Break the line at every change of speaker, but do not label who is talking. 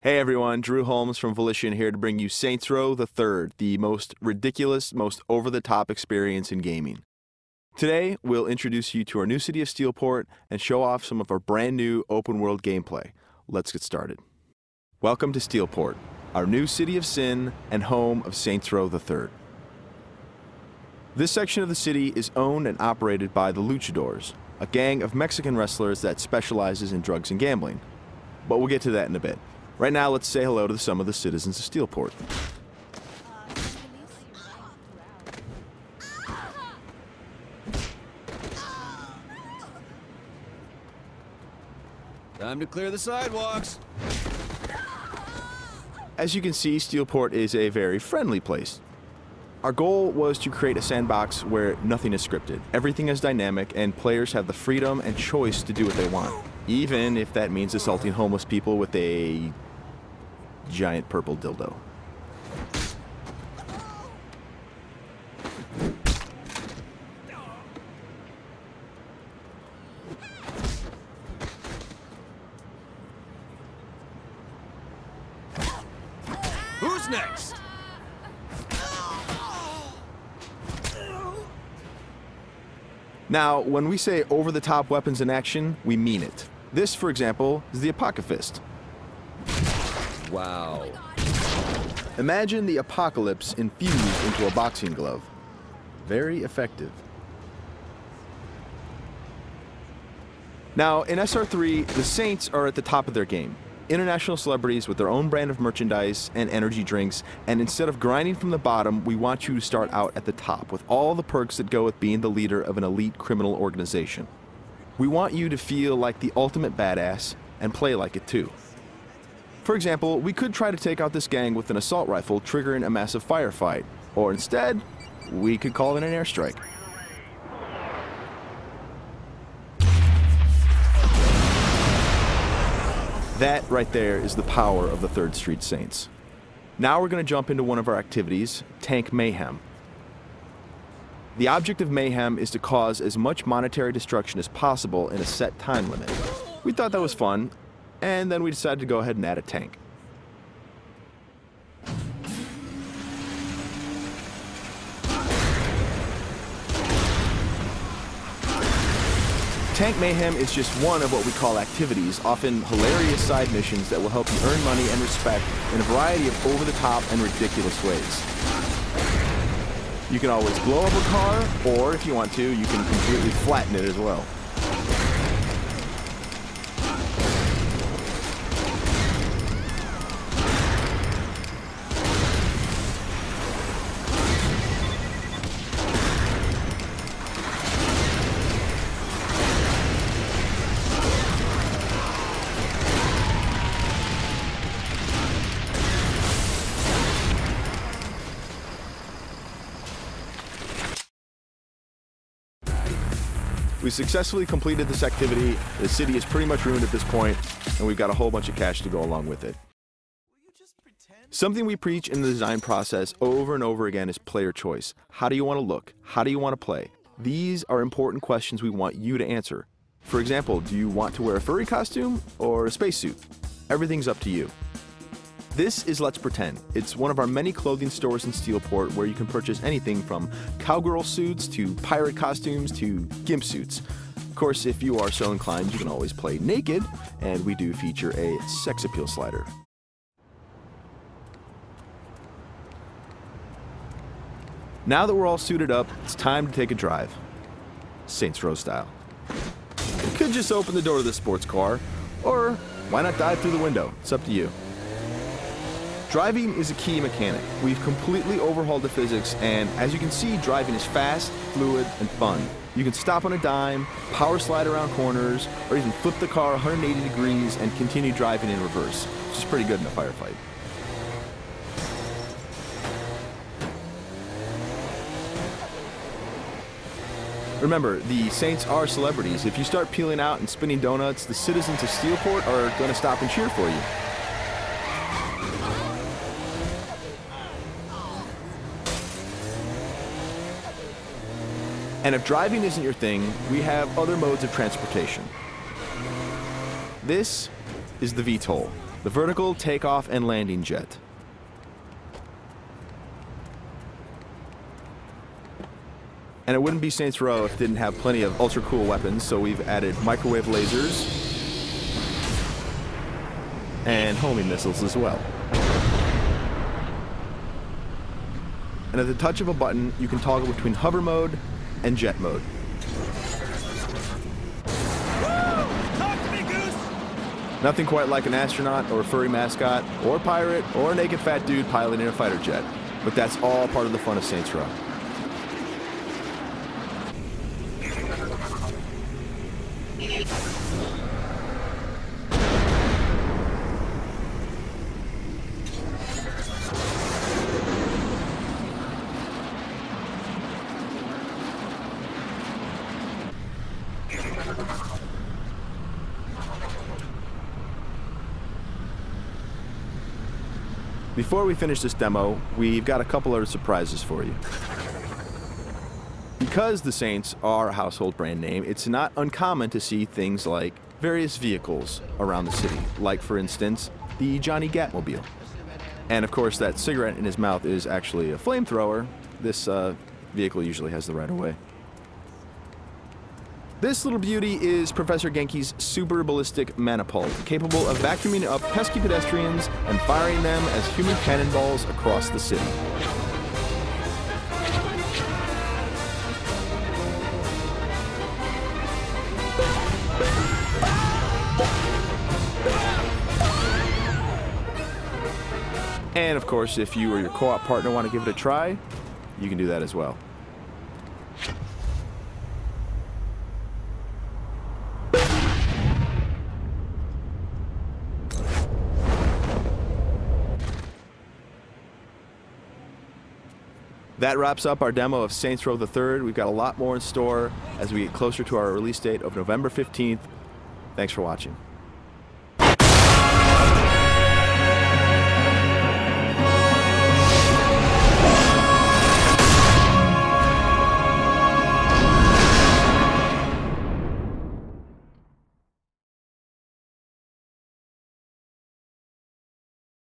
Hey everyone, Drew Holmes from Volition here to bring you Saints Row the Third, the most ridiculous, most over-the-top experience in gaming. Today, we'll introduce you to our new city of Steelport and show off some of our brand new open-world gameplay. Let's get started. Welcome to Steelport, our new city of sin and home of Saints Row the Third. This section of the city is owned and operated by the Luchadors, a gang of Mexican wrestlers that specializes in drugs and gambling. But we'll get to that in a bit. Right now, let's say hello to some of the citizens of Steelport.
Time to clear the sidewalks.
As you can see, Steelport is a very friendly place. Our goal was to create a sandbox where nothing is scripted. Everything is dynamic, and players have the freedom and choice to do what they want, even if that means assaulting homeless people with a giant purple dildo.
Who's next?
Now, when we say over-the-top weapons in action, we mean it. This, for example, is the Apocalypse.
Wow.
Imagine the apocalypse infused into a boxing glove. Very effective. Now, in SR3, the Saints are at the top of their game. International celebrities with their own brand of merchandise and energy drinks, and instead of grinding from the bottom, we want you to start out at the top with all the perks that go with being the leader of an elite criminal organization. We want you to feel like the ultimate badass and play like it too. For example, we could try to take out this gang with an assault rifle triggering a massive firefight, or instead, we could call it an airstrike. That right there is the power of the 3rd Street Saints. Now we're going to jump into one of our activities, Tank Mayhem. The object of Mayhem is to cause as much monetary destruction as possible in a set time limit. We thought that was fun, and then we decided to go ahead and add a tank. Tank Mayhem is just one of what we call activities, often hilarious side missions that will help you earn money and respect in a variety of over-the-top and ridiculous ways. You can always blow up a car, or if you want to, you can completely flatten it as well. We successfully completed this activity. The city is pretty much ruined at this point, and we've got a whole bunch of cash to go along with it. Something we preach in the design process over and over again is player choice. How do you want to look? How do you want to play? These are important questions we want you to answer. For example, do you want to wear a furry costume or a spacesuit? Everything's up to you. This is Let's Pretend. It's one of our many clothing stores in Steelport where you can purchase anything from cowgirl suits to pirate costumes to gimp suits. Of course, if you are so inclined, you can always play naked, and we do feature a sex appeal slider. Now that we're all suited up, it's time to take a drive. Saints Row style. You could just open the door to the sports car, or why not dive through the window? It's up to you. Driving is a key mechanic. We've completely overhauled the physics, and as you can see, driving is fast, fluid, and fun. You can stop on a dime, power slide around corners, or even flip the car 180 degrees and continue driving in reverse, which is pretty good in a firefight. Remember, the Saints are celebrities. If you start peeling out and spinning donuts, the citizens of Steelport are going to stop and cheer for you. And if driving isn't your thing, we have other modes of transportation. This is the VTOL. the vertical takeoff and landing jet. And it wouldn't be Saints Row if it didn't have plenty of ultra cool weapons, so we've added microwave lasers and homing missiles as well. And at the touch of a button, you can toggle between hover mode and jet mode.
Talk to me, Goose!
Nothing quite like an astronaut or a furry mascot or pirate or a naked fat dude piloting a fighter jet, but that's all part of the fun of Saints Row. Before we finish this demo, we've got a couple other surprises for you. Because the Saints are a household brand name, it's not uncommon to see things like various vehicles around the city, like, for instance, the Johnny Gatmobile. And of course, that cigarette in his mouth is actually a flamethrower. This vehicle usually has the right of way. This little beauty is Professor Genki's super ballistic manipult, capable of vacuuming up pesky pedestrians and firing them as human cannonballs across the city. And of course, if you or your co-op partner want to give it a try, you can do that as well. That wraps up our demo of Saints Row the Third. We've got a lot more in store as we get closer to our release date of November 15th. Thanks for watching.